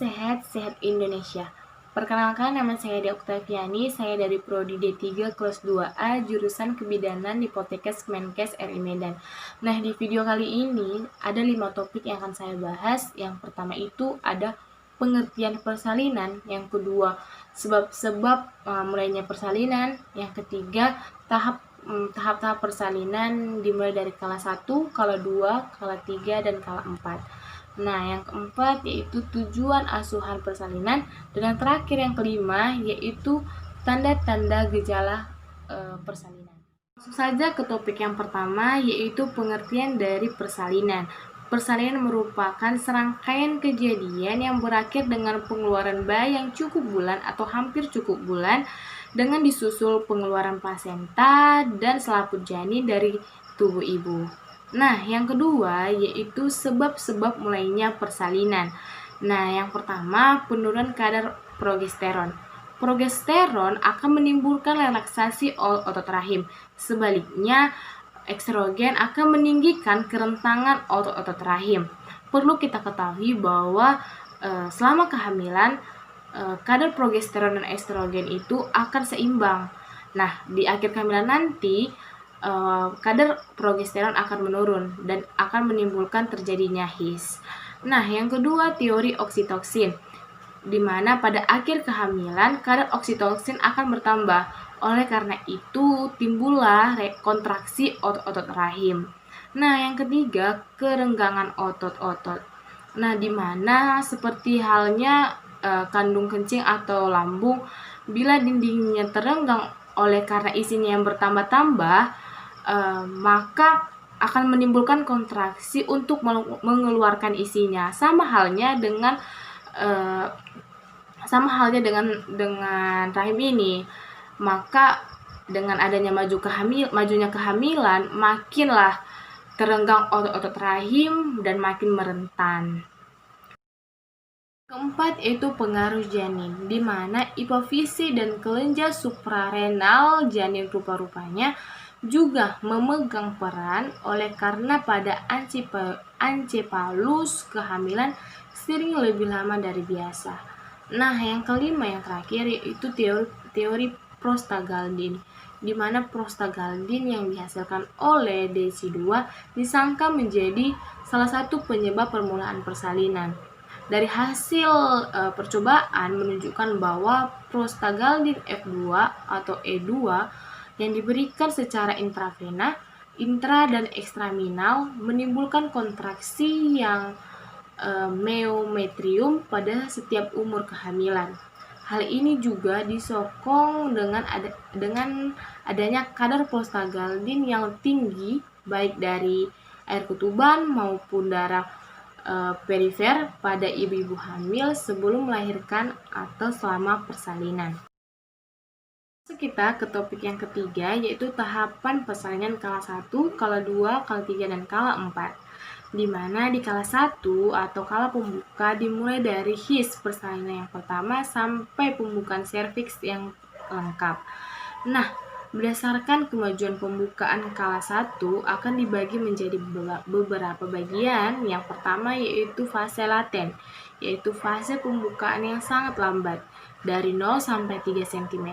Sehat, Sehat Indonesia. Perkenalkan, nama saya Dea Oktaviani, saya dari Prodi D3 kelas 2A, jurusan Kebidanan di Poltekkes Kemenkes RI Medan. Nah, di video kali ini ada 5 topik yang akan saya bahas. Yang pertama itu ada pengertian persalinan, yang kedua sebab-sebab mulainya persalinan, yang ketiga tahap-tahap persalinan dimulai dari kala 1, kala 2, kala 3, dan kala 4. Nah, yang keempat yaitu tujuan asuhan persalinan, dan yang terakhir yang kelima yaitu tanda-tanda gejala persalinan. Langsung saja ke topik yang pertama yaitu pengertian dari persalinan. Persalinan merupakan serangkaian kejadian yang berakhir dengan pengeluaran bayi yang cukup bulan atau hampir cukup bulan dengan disusul pengeluaran plasenta dan selaput janin dari tubuh ibu. Nah, yang kedua yaitu sebab-sebab mulainya persalinan. Nah, yang pertama penurunan kadar progesteron. Progesteron akan menimbulkan relaksasi otot rahim. Sebaliknya, estrogen akan meninggikan kerentanan otot-otot rahim. Perlu kita ketahui bahwa selama kehamilan kadar progesteron dan estrogen itu akan seimbang. Nah, di akhir kehamilan nanti kadar progesteron akan menurun dan akan menimbulkan terjadinya HIS. Nah, yang kedua teori oksitoksin, di mana pada akhir kehamilan kadar oksitoksin akan bertambah. Oleh karena itu timbullah kontraksi otot-otot rahim. Nah, yang ketiga kerenggangan otot-otot. Nah, di mana seperti halnya kandung kencing atau lambung, bila dindingnya terenggang oleh karena isinya yang bertambah-tambah, maka akan menimbulkan kontraksi untuk mengeluarkan isinya. Sama halnya dengan rahim ini. Maka dengan adanya majunya kehamilan, makinlah terenggang otot-otot rahim dan makin merentan. Keempat yaitu pengaruh janin, di mana hipofisi dan kelenjar suprarenal janin rupa-rupanya juga memegang peran. Oleh karena pada encephalus kehamilan sering lebih lama dari biasa. Nah, yang kelima yang terakhir yaitu teori prostaglandin, di mana prostaglandin yang dihasilkan oleh DC2 disangka menjadi salah satu penyebab permulaan persalinan. Dari hasil percobaan menunjukkan bahwa prostaglandin F2 atau E2 yang diberikan secara intravena, intra dan ekstraminal menimbulkan kontraksi yang meometrium pada setiap umur kehamilan. Hal ini juga disokong dengan adanya kadar prostaglandin yang tinggi baik dari air ketuban maupun darah perifer pada ibu-ibu hamil sebelum melahirkan atau selama persalinan. Kita ke topik yang ketiga yaitu tahapan persalinan kala 1, kala 2, kala 3, dan kala 4. Di mana di kala 1 atau kala pembuka dimulai dari HIS persalinan yang pertama sampai pembukaan serviks yang lengkap. Nah, berdasarkan kemajuan pembukaan kala 1 akan dibagi menjadi beberapa bagian. Yang pertama yaitu fase laten, yaitu fase pembukaan yang sangat lambat dari 0 sampai 3 cm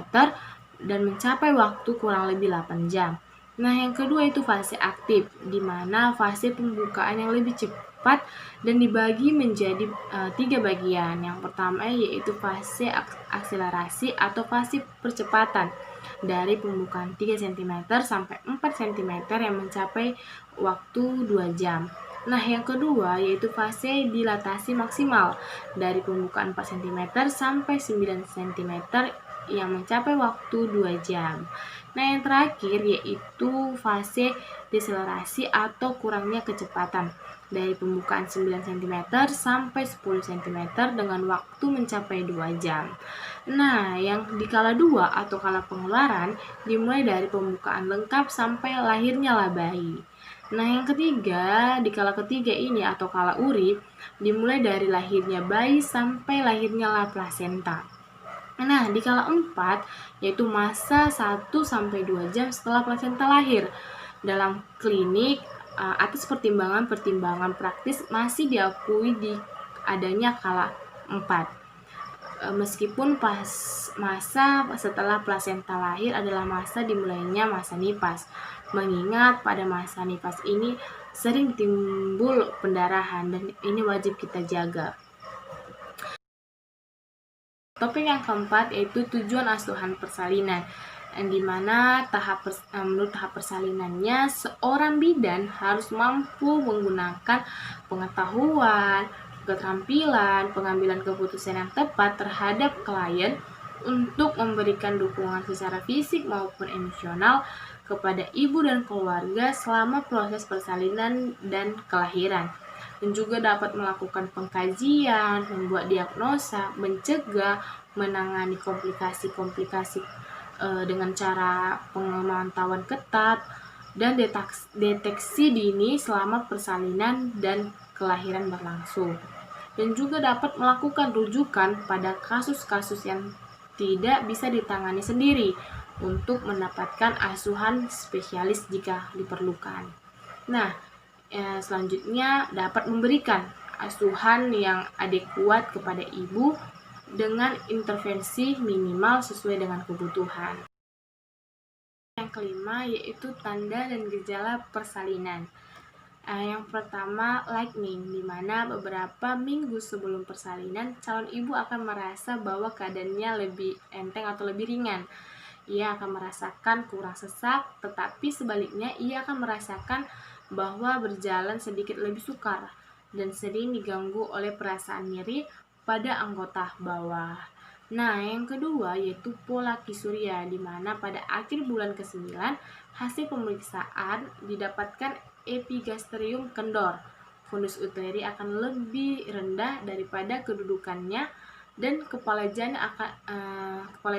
dan mencapai waktu kurang lebih 8 jam. Nah, yang kedua itu fase aktif, di mana fase pembukaan yang lebih cepat dan dibagi menjadi 3 bagian. Yang pertama yaitu fase akselerasi atau fase percepatan dari pembukaan 3 cm sampai 4 cm yang mencapai waktu 2 jam. Nah, yang kedua yaitu fase dilatasi maksimal dari pembukaan 4 cm sampai 9 cm yang mencapai waktu 2 jam. Nah, yang terakhir yaitu fase deselerasi atau kurangnya kecepatan dari pembukaan 9 cm sampai 10 cm dengan waktu mencapai 2 jam. Nah, yang di kala 2 atau kala pengeluaran dimulai dari pembukaan lengkap sampai lahirnya lah bayi. Nah, yang ketiga, di kala ketiga ini atau kala urip dimulai dari lahirnya bayi sampai lahirnya lah plasenta. Nah, di kala 4 yaitu masa 1-2 jam setelah plasenta lahir. Dalam klinik, atas pertimbangan praktis masih diakui di adanya kala 4. Meskipun pas masa setelah plasenta lahir adalah masa dimulainya masa nifas, mengingat pada masa nifas ini sering timbul pendarahan dan ini wajib kita jaga. Topik yang keempat yaitu tujuan asuhan persalinan, di mana menurut tahap persalinannya seorang bidan harus mampu menggunakan pengetahuan, keterampilan, pengambilan keputusan yang tepat terhadap klien untuk memberikan dukungan secara fisik maupun emosional kepada ibu dan keluarga selama proses persalinan dan kelahiran, dan juga dapat melakukan pengkajian, membuat diagnosa, mencegah, menangani komplikasi-komplikasi dengan cara pemantauan ketat dan deteksi dini selama persalinan dan kelahiran berlangsung, dan juga dapat melakukan rujukan pada kasus-kasus yang tidak bisa ditangani sendiri untuk mendapatkan asuhan spesialis jika diperlukan. Nah, selanjutnya dapat memberikan asuhan yang adekuat kepada ibu dengan intervensi minimal sesuai dengan kebutuhan. Yang kelima yaitu tanda dan gejala persalinan. Yang pertama, lightning, di mana beberapa minggu sebelum persalinan, calon ibu akan merasa bahwa keadaannya lebih enteng atau lebih ringan. Ia akan merasakan kurang sesak, tetapi sebaliknya ia akan merasakan bahwa berjalan sedikit lebih sukar dan sering diganggu oleh perasaan nyeri pada anggota bawah. Nah, yang kedua yaitu polakisuria, di mana pada akhir bulan ke-9 hasil pemeriksaan didapatkan epigastrium kendor. Fundus uteri akan lebih rendah daripada kedudukannya dan kepala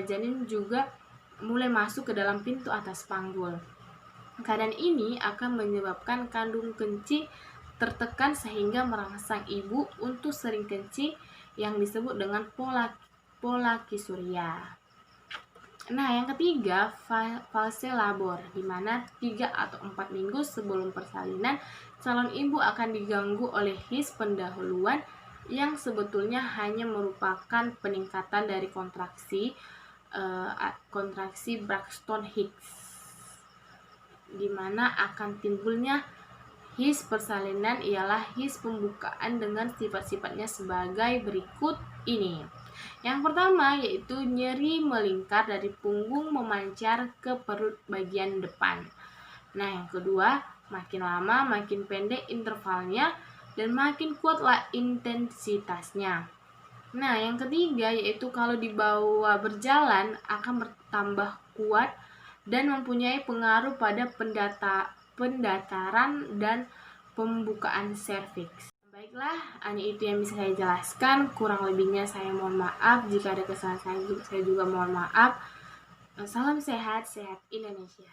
janin juga mulai masuk ke dalam pintu atas panggul. Keadaan ini akan menyebabkan kandung kencing tertekan sehingga merangsang ibu untuk sering kencing yang disebut dengan polakisuria. Nah, yang ketiga, fase labor, di mana 3 atau 4 minggu sebelum persalinan, calon ibu akan diganggu oleh his pendahuluan yang sebetulnya hanya merupakan peningkatan dari kontraksi Braxton Hicks, di mana akan timbulnya his persalinan ialah his pembukaan dengan sifat-sifatnya sebagai berikut ini. Yang pertama yaitu nyeri melingkar dari punggung memancar ke perut bagian depan. Nah, yang kedua, makin lama makin pendek intervalnya dan makin kuatlah intensitasnya. Nah, yang ketiga yaitu kalau dibawa berjalan akan bertambah kuat dan mempunyai pengaruh pada pendataran dan pembukaan serviks. Baiklah, hanya itu yang bisa saya jelaskan. Kurang lebihnya saya mohon maaf. Jika ada kesalahan saya juga mohon maaf. Salam sehat, sehat Indonesia.